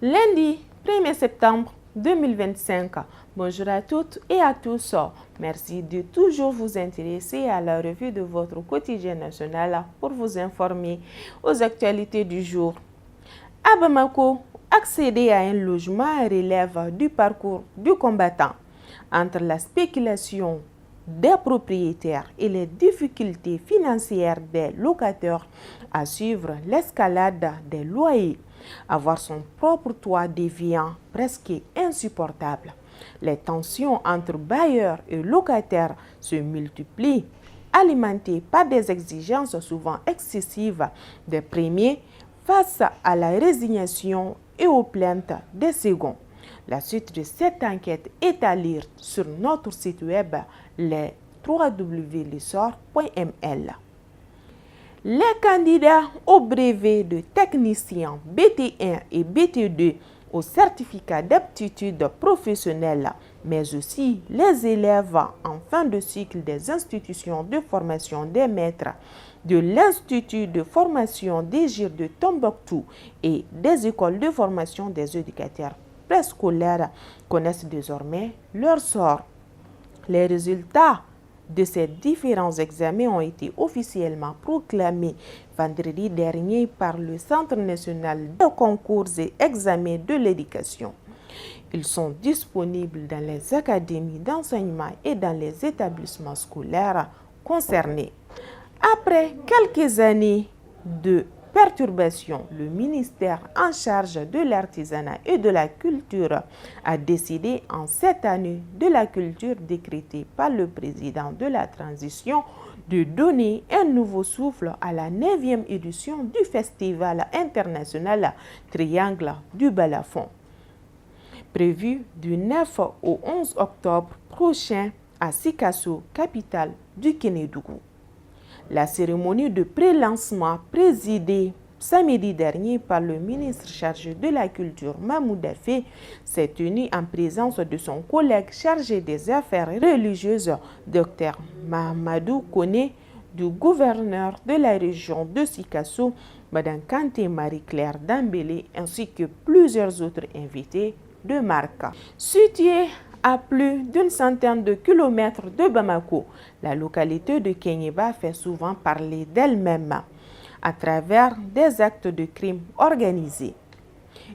Lundi 1er septembre 2025. Bonjour à toutes et à tous. Merci de toujours vous intéresser à la revue de votre quotidien national pour vous informer aux actualités du jour. À Bamako, accéder à un logement relève du parcours du combattant. Entre la spéculation des propriétaires et les difficultés financières des locataires, à suivre l'escalade des loyers. Avoir son propre toit devient presque insupportable. Les tensions entre bailleurs et locataires se multiplient, alimentées par des exigences souvent excessives des premiers face à la résignation et aux plaintes des seconds. La suite de cette enquête est à lire sur notre site web les www.lessor.ml. Les candidats au brevet de technicien BT1 et BT2 au certificat d'aptitude professionnelle, mais aussi les élèves en fin de cycle des institutions de formation des maîtres, de l'Institut de formation des GIR de Tombouctou et des écoles de formation des éducateurs préscolaires connaissent désormais leur sort. Les résultats de ces différents examens ont été officiellement proclamés vendredi dernier par le Centre national de concours et examens de l'éducation. Ils sont disponibles dans les académies d'enseignement et dans les établissements scolaires concernés. Après quelques années de perturbations, le ministère en charge de l'artisanat et de la culture a décidé en cette année de la culture décrétée par le président de la transition de donner un nouveau souffle à la 9e édition du Festival international Triangle du Balafon, prévu du 9 au 11 octobre prochain à Sikasso, capitale du Kénédougou. La cérémonie de pré-lancement présidée samedi dernier par le ministre chargé de la Culture Mahmoud Affé s'est tenue en présence de son collègue chargé des affaires religieuses, Dr Mahamadou Kone, du gouverneur de la région de Sikasso, Mme Kanté Marie-Claire Dambélé, ainsi que plusieurs autres invités de marque. Situé à plus d'une centaine de kilomètres de Bamako, la localité de Kéniéba fait souvent parler d'elle-même à travers des actes de crime organisés.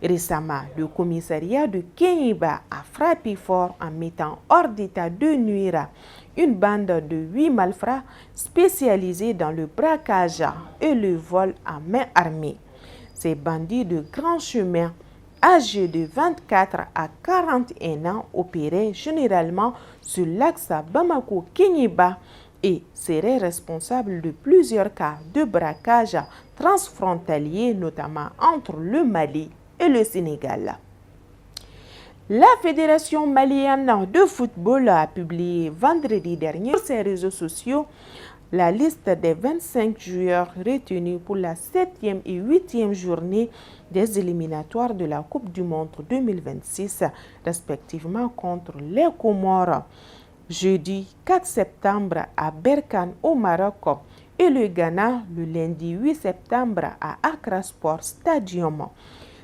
Récemment, le commissariat de Kéniéba a frappé fort en mettant hors d'état de nuire une bande de 8 malfrats spécialisés dans le braquage et le vol à main armée. Ces bandits de grand chemin âgés de 24 à 41 ans opéraient généralement sur l'axe Bamako-Kéniéba et seraient responsables de plusieurs cas de braquage transfrontaliers, notamment entre le Mali et le Sénégal. La Fédération malienne de football a publié vendredi dernier sur ses réseaux sociaux la liste des 25 joueurs retenus pour la 7e et 8e journée des éliminatoires de la Coupe du Monde 2026, respectivement contre les Comores, jeudi 4 septembre à Berkane au Maroc et le Ghana le lundi 8 septembre à Accra Sport Stadium.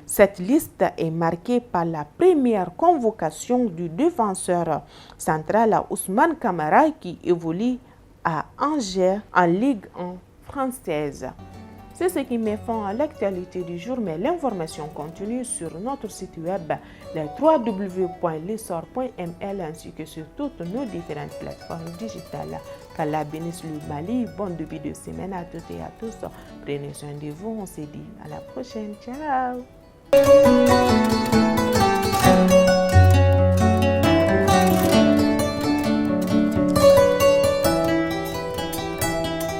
Cette liste est marquée par la première convocation du défenseur central Ousmane Camara qui évolue à Angers en Ligue 1 française. C'est ce qui met fin à l'actualité du jour, mais l'information continue sur notre site web, le www.lessor.ml ainsi que sur toutes nos différentes plateformes digitales. Qu'Allah bénisse le Mali. Bon début de semaine à toutes et à tous. Prenez soin de vous. On se dit à la prochaine. Ciao.